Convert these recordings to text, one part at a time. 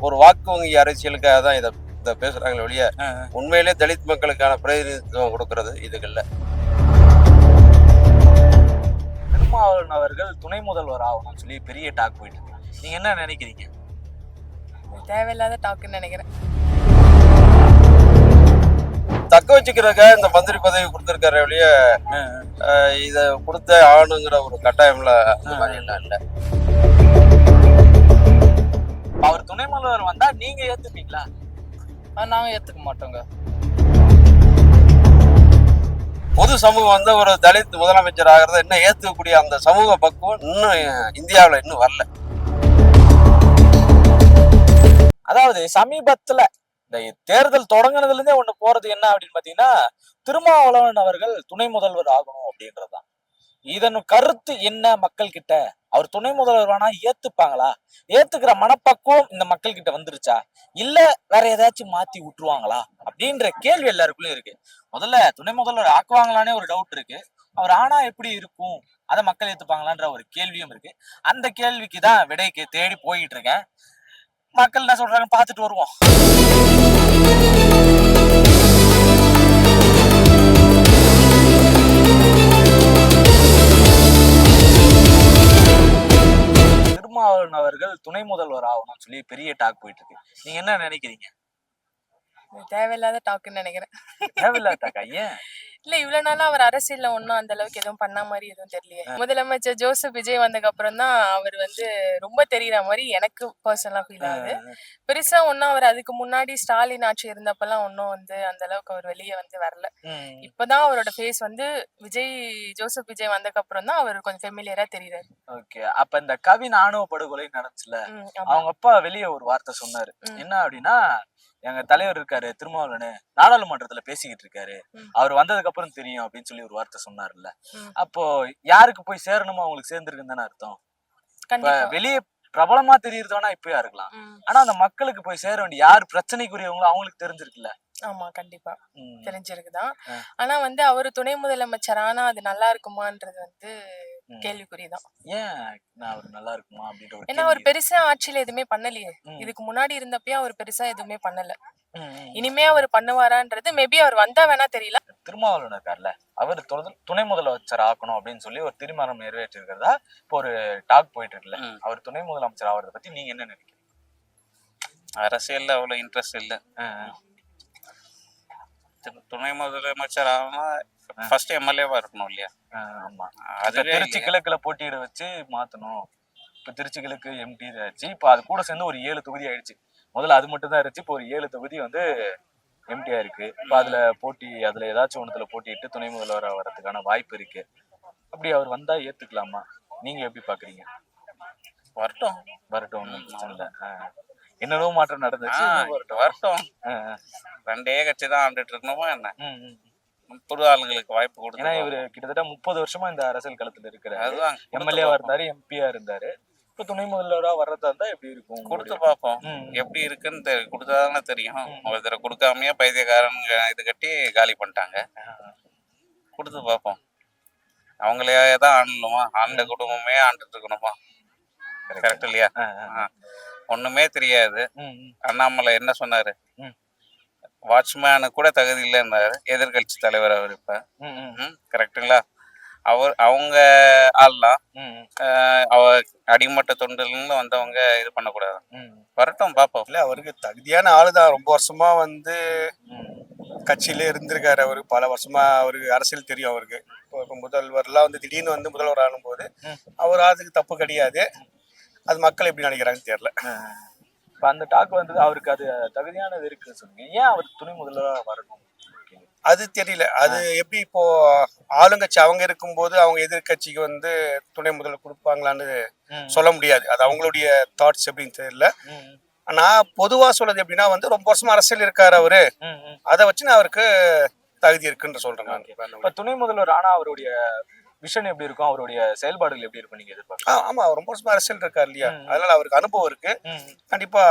ஒரு வாக்கு வங்கி அரசியலுக்காக தான் இதை பேசுறாங்களே ஒழிய உண்மையிலே தலித் மக்களுக்கான பிரதிநிதித்துவம் கொடுக்கறது இதுகள்ல. திருமாவளவன் அவர்கள் துணை முதல்வர் ஆகணும்னு சொல்லி பெரிய டாக் போயிட்டு இருக்கு. நீங்க என்ன நினைக்கிறீங்க? தேவையில்லாத டாக்குன்னு நினைக்கிறேன். தக்க வச்சுக்கிறதுக்காக இந்த மந்திரி பதவி கொடுத்திருக்காரு ஒழிய இதை கொடுத்த ஆகணுங்கிற ஒரு கட்டாயம்ல அந்த மாதிரி எல்லாம் இல்லை. அவர் துணை முதல்வர் வந்தா நீங்க ஏத்துப்பீங்களா? நாங்க ஏத்துக்க மாட்டோங்க. பொது சமூகம் வந்து ஒரு தலித் முதலமைச்சர் ஆகிறத இன்னும் ஏத்துக்கக்கூடிய அந்த சமூக பக்குவம் இன்னும் இந்தியாவில் இன்னும் வரல. அதாவது சமீபத்துல இந்த தேர்தல் தொடங்கினதுல இருந்தே ஒண்ணு போறது என்ன அப்படின்னு பாத்தீங்கன்னா, திருமாவளவன் அவர்கள் துணை முதல்வர் ஆகணும் அப்படின்றதுதான். இதன் கருத்து என்ன மக்கள் கிட்ட? அவர் துணை முதல்வர் வேணா ஏத்துப்பாங்களா? ஏத்துக்கிற மனப்பக்குவம் இந்த மக்கள் கிட்ட வந்துருச்சா, இல்ல வேற ஏதாச்சும் மாத்தி விட்டுருவாங்களா அப்படின்ற கேள்வி எல்லாருக்குள்ளயும் இருக்கு. முதல்ல துணை முதல்வர் ஆக்குவாங்களானே ஒரு டவுட் இருக்கு. அவர் ஆனா எப்படி இருக்கும், அதை மக்கள் ஏத்துப்பாங்களான்ற ஒரு கேள்வியும் இருக்கு. அந்த கேள்விக்கு தான் விடைக்கு தேடி போயிட்டு இருக்கேன். மக்கள் என்ன சொல்றாங்க பார்த்துட்டு வருவோம். திருமாவளவன் அவர்கள் துணை முதல்வர் ஆகணும்னு சொல்லி பெரிய டாக் போயிட்டு இருக்கு. நீங்க என்ன நினைக்கிறீங்க? தேவையில்லாத டாக்குன்னு நினைக்கிறேன். தேவையில்லாத டாக்கா? ஏன்? இல்ல, இவ்வளவு நாளா அவர் அரசியல்ல ஒன்னும் அந்த அளவுக்கு எதுவும் பண்ண மாதிரி எதுவும் தெரியலையே. முதலமைச்சர் ஜோசப் விஜய் வந்ததுக்கு அப்புறம் தான் அவர் ரொம்ப தெரியற மாதிரி எனக்கு பர்சனலா ஃபீல் ஆகுது. பெருசா ஒன்னும் அவர் அதுக்கு முன்னாடி ஸ்டாலின் ஆட்சி இருந்தப்பெல்லாம் ஒன்னும் அந்த அளவுக்கு அவர் வெளியே வரல. இப்பதான் அவரோட ஃபேஸ் விஜய் ஜோசப் விஜய் வந்ததுக்கு அப்புறம் தான் அவர் கொஞ்சம் ஃபெமிலியரா தெரியுறாரு. ஓகே, அப்ப இந்த கவின் ஆணவ படுகொலை நடந்துச்சுல, அவங்க அப்பா வெளியே ஒரு வார்த்தை சொன்னாரு. என்ன அப்படின்னா, எங்க தலைவர் இருக்காரு திருமாவளவன் நாடாளுமன்றத்துல பேசிக்கிட்டு இருக்காரு, அவர் வந்ததுக்கு அப்புறம் தெரியும் அப்படின்னு சொல்லி ஒரு வார்த்தை சொன்னார்ல. அப்போ யாருக்கு போய் சேரணுமோ அவங்களுக்கு சேர்ந்துருக்குன்னு தானே அர்த்தம். வெளியே பிரபலமா தெரியறதுனா இப்பயா இருக்கலாம், ஆனா அந்த மக்களுக்கு போய் சேர வேண்டிய யார் பிரச்சனைக்குரியவங்களும் அவங்களுக்கு தெரிஞ்சிருக்குல்ல. ஆமா, கண்டிப்பா தெரிஞ்சிருக்குதான். ஆனா அவரு துணை முதலமைச்சர் ஆனா அது நல்லா இருக்குமான்றது கேள்விக்குறிதான். ஏன் அவர் நல்லா இருக்குமா அப்படின்ற? ஏன்னா அவர் பெருசா ஆட்சியில எதுவுமே பண்ணலையே. இதுக்கு முன்னாடி இருந்தப்பயே அவர் பெருசா எதுவுமே பண்ணல. இனிமே அவர் பண்ணுவாரான்றது மேபி அவர் வந்தா வேணா தெரியல. திருமாவளவன் இருக்கார்ல, அவர் துணை முதலமைச்சர் ஆக்கணும் அப்படின்னு சொல்லி ஒரு தீர்மானம் நிறைவேற்றிருக்கிறதா இப்போ ஒரு டாக் போயிட்டு இருக்குல்ல. அவர் துணை முதலமைச்சர் ஆகிறத பத்தி நீங்க என்ன நினைக்கிறீங்க? அரசியல்ல அவ்வளவு இன்ட்ரெஸ்ட் இல்ல. துணை முதலமைச்சர் ஆகணும் ஃபர்ஸ்ட் எம்எல்ஏவா இருக்கணும் இல்லையா? ஆமா, அது திருச்சி கிழக்குல போட்டியிட வச்சு மாத்தணும். இப்ப திருச்சி கிழக்கு எம்டி ஆச்சு. இப்ப அது கூட சேர்ந்து ஒரு 7 தொகுதி ஆயிடுச்சு. முதல்ல அது மட்டும் தான் இருந்துச்சு. இப்போ ஒரு 7 தொகுதி எம்டியா இருக்கு. இப்ப அதுல ஏதாச்சும் ஒண்ணுல போட்டிட்டு துணை முதல்வர் வர்றதுக்கான வாய்ப்பு இருக்கு. அப்படி அவர் வந்தா ஏத்துக்கலாமா? நீங்க எப்படி பாக்குறீங்க? வரட்டும் ஒண்ணும் பிரச்சனை இல்ல. என்னென்னவோ மாற்றம் நடந்துச்சு, வரட்டும். ரெண்டே கட்சி தான் ஆண்டுட்டு இருக்கணுமா என்ன? புது ஆளுங்களுக்கு வாய்ப்பு கொடுத்து. ஏன்னா இவரு கிட்டத்தட்ட 30 வருஷமா இந்த அரசியல் களத்துல இருக்கிறாரு. அதுதான் எம்எல்ஏவா இருந்தாரு, எம்பியா இருந்தாரு. இப்ப துணை முதல்வரா வர்றதா இருந்தா எப்படி இருக்கும்? கொடுத்து பார்ப்போம் எப்படி இருக்குன்னு கொடுத்தாதானே தெரியும். ஒருத்தரை கொடுக்காமையே பைத்தியக்காரன் இது கட்டி காலி பண்ணிட்டாங்க. கொடுத்து பார்ப்போம். அவங்களே தான் ஆண்டணுமா? ஆண்ட குடும்பமே ஆண்டுட்டு இருக்கணுமா? கரெக்ட் இல்லையா? ஒண்ணுமே தெரியாது. அண்ணாமலை என்ன சொன்னாரு? வாட்ச்மேனு கூட தகுதி இல்லைன்னாரு எதிர்கட்சி தலைவர். அவர் இப்ப கரெக்டுங்களா? அவங்க ஆள்லாம் அடிமட்ட தொண்டிலிருந்து வந்தவங்க இது பண்ணக்கூடாது. வரட்டும் பார்ப்போம். இல்ல, அவருக்கு தகுதியான ஆளுதான். ரொம்ப வருஷமா கட்சியிலே இருந்திருக்காரு. அவரு பல வருஷமா அவருக்கு அரசியல் தெரியும். அவருக்கு இப்போ முதல்வர்லாம் திடீர்னு முதல்வர் ஆனும்போது அவர் அதுக்கு தப்பு கிடையாது. அது மக்கள் எப்படி நினைக்கிறாங்கன்னு தெரியல. இப்ப அந்த டாக் அவருக்கு அது தகுதியானது இருக்குன்னு சொல்லுங்க. ஏன் அவர் துணை முதல்வராக வரணும் அது தெரியல. அது எப்படி இப்போ ஆளுங்கட்சி அவங்க இருக்கும்போது அவங்க எதிர்கட்சிக்கு துணை முதல்வர் கொடுப்பாங்களான்னு சொல்ல முடியாது. அது அவங்களுடைய தாட்ஸ் எப்படின்னு தெரியல. நான் பொதுவா சொல்றது எப்படின்னா ரொம்ப வருஷமா அரசியல் இருக்காரு அவரு. அதை வச்சு நான் அவருக்கு தகுதி இருக்குன்னு சொல்றேன். இப்ப துணை முதல்வர் ஆனா அவருடைய விஷன் எப்படி இருக்கும், அவருடைய செயல்பாடுகள் எப்படி இருக்கும் நீங்க எதிர்பார்க்க? ஆமா, ரொம்ப வருஷமா அரசியல் இருக்காரு இல்லையா, அதனால அவருக்கு அனுபவம் இருக்கு. கண்டிப்பா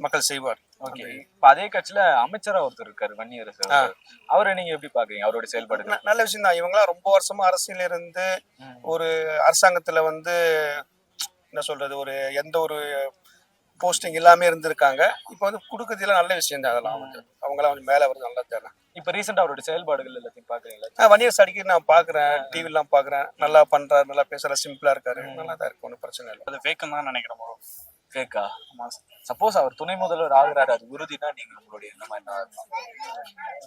மக்கள் செய்வார். ஓகே, இப்ப அதே கட்சியில அமைச்சரா ஒருத்தர் இருக்காரு வன்னியரசு. அவரை நீங்க எப்படி பாக்குறீங்க? அவருடைய செயல்பாடு நல்ல விஷயம் தான். இவங்கெல்லாம் ரொம்ப வருஷமா அரசியல் இருந்து ஒரு அரசாங்கத்துல என்ன சொல்றது, எந்த ஒரு போஸ்டிங் எல்லாமே இருந்திருக்காங்க. இப்போ வந்து கொடுக்கறதுலாம் நல்ல விஷயம் தான். அதெல்லாம் வந்து அவங்களாம் வந்து மேலே வருது நல்லது தானே. இப்ப ரீசெண்டா அவருடைய செயல்பாடுகள் எல்லாத்தையும் பாக்குறீங்களா? வன்னியர் அடிக்கடி நான் பார்க்குறேன், டிவிலாம் பார்க்குறேன். நல்லா பண்றாரு, நல்லா பேசுறாரு, சிம்பிளா இருக்காரு, நல்லா தான் இருக்கு, ஒன்றும் பிரச்சனை இல்லை. அது ஃபேக்குன்னு தான் நினைக்கிறேன் bro. கேக்கா? சப்போஸ் அவர் துணை முதல்வர் ஆகுறாரு, அது உறுதினா நீங்க உங்களுடைய என்ன மாதிரி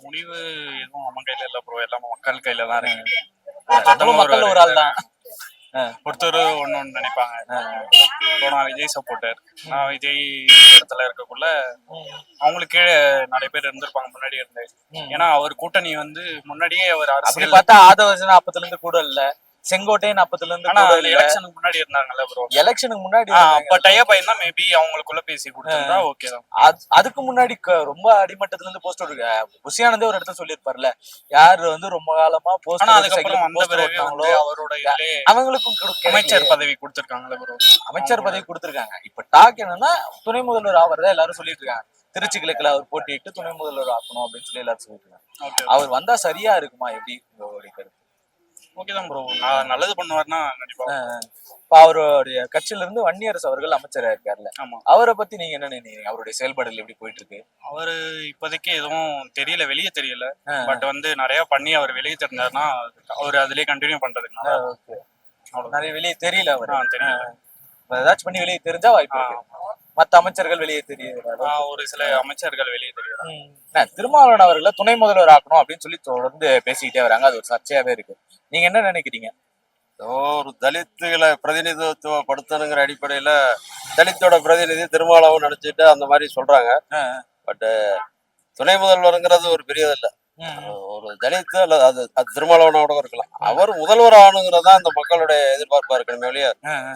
முடிவு எதுவும் நம்ம கையில இல்ல ப்ரோ, எல்லாமே மக்கள் கையில தான் இருக்கு. மக்கள் ஒரு ஆள் தான். ஒருத்தர் ஒண்ணு நினைப்பாங்க. இப்போ நான் விஜய் சப்போர்ட்டர், நான் விஜய் இடத்துல இருக்கக்குள்ள அவங்களுக்கு கீழே நிறைய பேர் இருந்திருப்பாங்க முன்னாடி இருந்து. ஏன்னா அவர் கூட்டணி வந்து முன்னாடியே அவர் அப்படி அரசியல் பார்த்தா ஆதவர்ஜன் அப்பத்துல இருந்து கூட இல்ல, செங்கோட்டையன் அப்பத்துல இருந்து ஆனா கூட இல்ல. எலெக்ஷனுக்கு முன்னாடி இருந்தாங்கல்ல ப்ரோ. எலெக்ஷனுக்கு முன்னாடி அப்ப டைப் ஆயிருந்தா மேபி அவங்களுக்குள்ள பேசி கொடுத்திருந்தா ஓகே தான். அதுக்கு முன்னாடி ரொம்ப அடிமட்டத்துல இருந்து போஸ்ட் இருக்கு. புஷியானந்தே ஒரு இடத்துல சொல்லியிருப்பார்ல, யாரு வந்து ரொம்ப காலமா போஸ்ட், ஆனா அதுக்கப்புறம் வந்த பிறகு வந்து அவரோட இதுல அவங்களுக்கும் அமைச்சர் பதவி கொடுத்திருக்காங்கல்ல ப்ரோ. அமைச்சர் பதவி கொடுத்திருக்காங்க. இப்ப டாக் என்னன்னா துணை முதல்வர் ஆவறதா எல்லாரும் சொல்லிட்டு இருக்காங்க. திருச்சி கிழக்குல அவர் போட்டியிட்டு துணை முதல்வர் ஆக்கணும் அப்படின்னு சொல்லி எல்லாரும் சொல்லிட்டு இருக்காங்க. அவர் வந்தா சரியா இருக்குமா, எப்படி உங்களுடைய கருத்து? ஓகே தான் ப்ரோ, நான் நல்லது பண்ணுவார்னா கண்டிப்பா. இப்ப அவருடைய கட்சியில இருந்து வன்னியரசு அவர்கள் அமைச்சரா இருக்காருல்ல, ஆமா. அவரை பத்தி நீங்க என்ன நினைக்கிறீங்க? அவருடைய செயல்பாடுகள் எப்படி போயிட்டு இருக்கு? அவரு இப்போதைக்கு எதுவும் தெரியல, வெளியே தெரியல. பட் வந்து நிறைய பண்ணி அவர் வெளியே தெரிஞ்சாருன்னா அவர் அதுலயே கண்டினியூ பண்றதுக்கு நிறைய வெளியே தெரியல அவர். தெரியல. ஏதாச்சும் பண்ணி வெளியே தெரிஞ்சா வாய்ப்பு இருக்கு. மத்த அமைச்சர்கள் வெளியே தெரியாது, ஒரு சில அமைச்சர்கள் வெளியே தெரியாது. திருமாவளவன் அவர்களை துணை முதல்வர் ஆக்கணும் அப்படின்னு சொல்லி தொடர்ந்து பேசிக்கிட்டே வராங்க. அது ஒரு சர்ச்சையாவே இருக்கு. நீங்க என்ன நினைக்கிறீங்க? ஒரு தலித்துகளை பிரதிநிதித்துவப்படுத்தணுங்கிற அடிப்படையில தலித்தோட பிரதிநிதி திருமாவளவன் நினைச்சிட்டு அந்த மாதிரி சொல்றாங்க. பட் துணை முதல்வருங்கிறது ஒரு பெரியது இல்லை. ஒரு தலித்து அல்லது அது திருமாவளவனோட இருக்கலாம். அவர் முதல்வர் ஆகணுங்கிறதா இந்த மக்களுடைய எதிர்பார்ப்பா இருக்கணுமே ஒழிய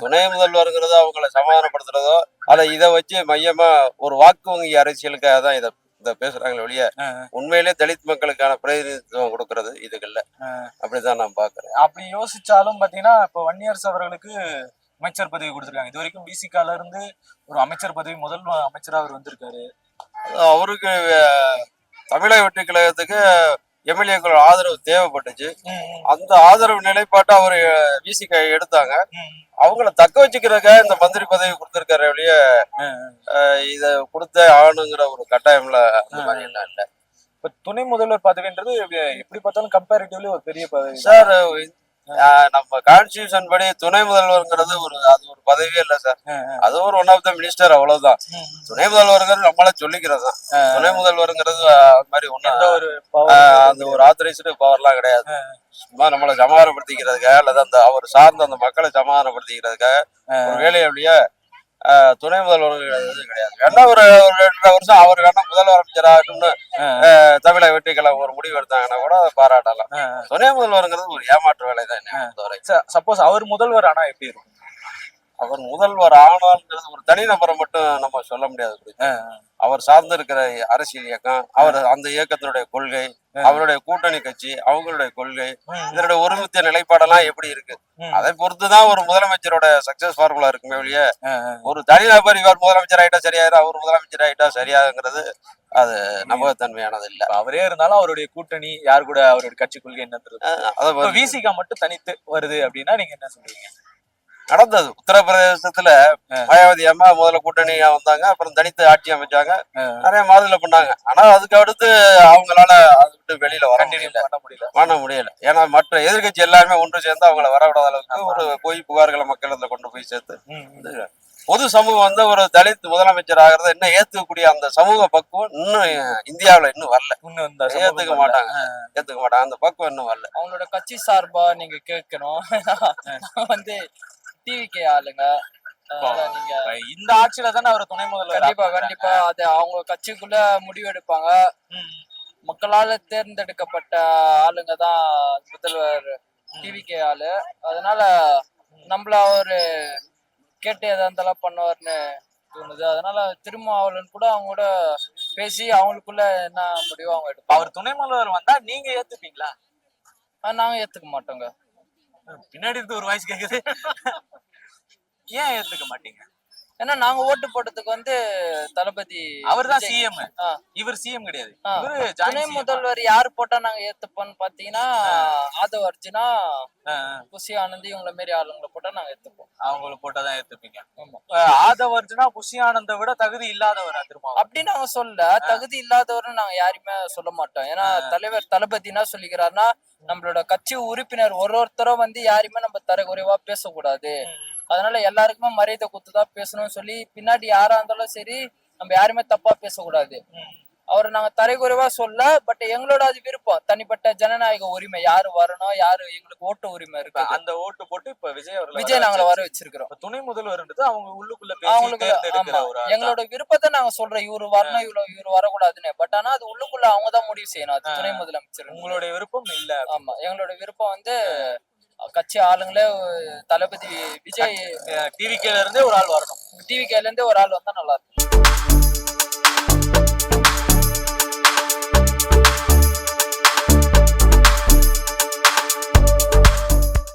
துணை முதல்வருங்கிறது அவங்களை சமாதானப்படுத்துறதோ அல்ல இதை வச்சு மையமா ஒரு வாக்கு வங்கி அரசியலுக்காக தான் இதை பேசுறாங்களே ஒழிய உண்மையிலே தலித் மக்களுக்கான பிரதிநிதித்துவம் கொடுக்கறது இதுகள்ல அப்படிதான் நான் பாக்குறேன். அப்படி யோசிச்சாலும் பாத்தீங்கன்னா இப்ப வன்னியரசு அவர்களுக்கு அமைச்சர் பதவி கொடுத்திருக்காங்க. இது வரைக்கும் பிசிகால இருந்து ஒரு அமைச்சர் பதவி முதல் அமைச்சரா அவர் வந்திருக்காரு. அவருக்கு தமிழக வெற்றி கழகத்துக்கு எம்எல்ஏக்கள் ஆதரவு தேவைப்பட்டுச்சு. அந்த ஆதரவு நிலைப்பாட்டை அவர் விசிக எடுத்தாங்க. அவங்கள தக்க வச்சுக்கிறதுக்காக இந்த மந்திரி பதவி கொடுத்திருக்காரு ஒழிய இத கொடுத்த ஆகணுங்கிற ஒரு கட்டாயம்ல அந்த மாதிரி எல்லாம் இல்லை. இப்ப துணை முதல்வர் பதவின்றது எப்படி பார்த்தாலும் கம்பேரிட்டிவ்லி ஒரு பெரிய பதவி சார். நம்ம கான்ஸ்டியூஷன் படி துணை முதல்வர்ங்கிறது அது ஒரு பதவியே இல்லை சார். அது ஒரு ஒன் ஆஃப் த மினிஸ்டர், அவ்வளவுதான். துணை முதல்வர்ங்கிறது நம்மள சொல்லிக்கிறது தான். துணை முதல்வர்ங்கிறது அது மாதிரி அந்த ஒரு ஆத்தரைஸ்டு பவர்லாம் கிடையாது. சும்மா நம்மளை சமாதானப்படுத்திக்கிறதுக்காக அல்லது அந்த அவர் சார்ந்த அந்த மக்களை சமாதானப்படுத்திக்கிறதுக்காக ஒரு வேலையை அப்படியே துணை முதல்வர் கிடையாது. வேணா ஒரு 2 வருஷம் அவர் வேணா முதல்வர் அமைச்சராகணும்னு தமிழக வெற்றி கழகம் ஒரு முடிவு எடுத்தாங்கன்னா கூட அதை பாராட்டலாம். துணை முதல்வருங்கிறது ஒரு ஏமாற்று வேலை தான். சப்போஸ் அவர் முதல்வர் ஆனா எப்படி இருக்கும்? அவர் முதல்வர் ஆனால்ங்கிறது ஒரு தனிநபரை மட்டும் நம்ம சொல்ல முடியாது. அவர் சார்ந்து இருக்கிற அரசியல் இயக்கம், அவர் அந்த இயக்கத்தினுடைய கொள்கை, அவருடைய கூட்டணி கட்சி, அவங்களுடைய கொள்கை, இதனுடைய ஒருமித்த நிலைப்பாடெல்லாம் எப்படி இருக்கு அதை பொறுத்துதான் ஒரு முதலமைச்சரோட சக்சஸ் ஃபார்முலா இருக்குமே ஒழிய ஒரு தனிநபர் இவர் முதலமைச்சர் ஆயிட்டா சரியாயிரு, அவர் முதலமைச்சர் ஆயிட்டா சரியாகுங்கிறது அது நம்பகத்தன்மையானது இல்ல. அவரே இருந்தாலும் அவருடைய கூட்டணி யார் கூட அவருடைய கட்சி கொள்கை என்ன விசிகா மட்டும் தனித்து வருது அப்படின்னா நீங்க என்ன சொல்றீங்க? நடந்தது உத்தரப்பிரதேசத்துல மாயாவதி அம்மா முதல்ல கூட்டணியா வந்தாங்க, அப்புறம் தனித்து ஆட்சி அமைச்சாங்க, நிறைய மாறுதல பண்ணாங்க. ஆனா அதுக்கு அடுத்து அவங்களால அதை விட்டு வெளியில பண்ண முடியல. ஏன்னா மற்ற எதிர்கட்சி எல்லாருமே ஒன்று சேர்ந்து அவங்கள வரவிடாத அளவுக்கு ஒரு பொய் புகார்களை மக்களிடத்துல கொண்டு போய் சேர்த்து பொது சமூகம் வந்து ஒரு தலித் முதலமைச்சர் ஆகிறத இன்னும் ஏத்துக்கக்கூடிய அந்த சமூக பக்குவம் இன்னும் இந்தியாவில இன்னும் வரல. ஏத்துக்க மாட்டாங்க. அந்த பக்குவம் இன்னும் வரல. அவங்களோட கட்சி சார்பா நீங்க கேட்கணும். வந்து டிவிகே ஆளுங்க நீங்க இந்த ஆட்சியில தானே அவர் துணை முதல்வர். கண்டிப்பா அது அவங்க கட்சிக்குள்ள முடிவெடுப்பாங்க. மக்களால தேர்ந்தெடுக்கப்பட்ட ஆளுங்க தான் முதல்வர் டிவிகே ஆளு. அதனால நம்மள அவரு கேட்டு எதா இருந்தாலும் பண்ணுவார்னு தோணுது. அதனால திருமாவளவன் கூட அவங்க கூட பேசி அவங்களுக்குள்ள என்ன முடிவோ அவங்க எடுப்பாங்க. அவர் துணை முதல்வர் வந்தா நீங்க ஏத்துப்பீங்களா? நாங்க ஏத்துக்க மாட்டோங்க. பின்னாடி இருந்து ஒரு வாய்ஸ் கேக்குது. ஏன் ஏத்துக்க மாட்டீங்க? ஏன்னா நாங்க ஓட்டு போட்டதுக்கு வந்து தளபதி அவர்தான் விஜய். சிஎம், ஆ. இவர் சிஎம் கிடையாது. ஆ. இவரு துணை joint CM. முதல்வர் யாரு போட்டா நாங்க ஏத்துப்போம்னு பாத்தீங்கன்னா ஆதவ அர்ஜுனா, புஷி ஆனந்த் இவங்கள மாரி ஆளுங்களை போட்டா நாங்க ஏத்துப்போம். அவங்கள போட்டாதான் ஏத்துப்பீங்க. ஆமா. ஆதவ அர்ஜுனா புஷி ஆனந்த விட தகுதி இல்லாதவரா திருமாவளவன்? அப்படி நாங்க சொல்ல தகுதி இல்லாதவரும் நாங்க யாருமே சொல்ல மாட்டோம். ஏன்னா தலைவர் தளபதி என்ன சொல்லிக்கிறாருன்னா, நம்மளோட கட்சி உறுப்பினர் ஒருத்தரும் வந்து யாருமே நம்ம தரக்குறைவா பேசக்கூடாது, அதனால எல்லாருக்குமே மரியாதை கொடுத்துதான் பேசணும்னு சொல்லி பின்னாடி யாரா இருந்தாலும் சரி நம்ம யாருமே தப்பா பேசக்கூடாது. அவரை நாங்க தரைக்குறைவா சொல்ல, பட் எங்களோட அது விருப்பம், தனிப்பட்ட ஜனநாயக உரிமை, யாரு வரணும், யாரு எங்களுக்கு ஓட்டு உரிமை இருக்கு, அந்த ஓட்டு போட்டு இப்ப விஜய் நாங்கள வர வச்சிருக்கிறோம். துணை முதல்வர்ன்றது அவங்க உள்ளுக்குள்ள பேசி அவங்களுக்கு தேர்ந்தெடுக்கிற ஆமா, ஒரு ஆள் தான். எங்களோட விருப்பத்தை நாங்க சொல்றோம், இவரு வரணும் இவரு வரக்கூடாதுன்னு. பட் ஆனா அது உள்ளுக்குள்ள அவங்கதான் முடிவு செய்யணும், அது துணை முதலமைச்சர். உங்களுடைய விருப்பம் இல்ல? ஆமா, எங்களோட விருப்பம் வந்து கட்சி ஆளுங்களே தளபதி விஜய் டிவிகேல இருந்தே ஒரு ஆள் வரணும். டிவிகேல இருந்தே ஒரு ஆள் வந்தா நல்லா இருக்கும்.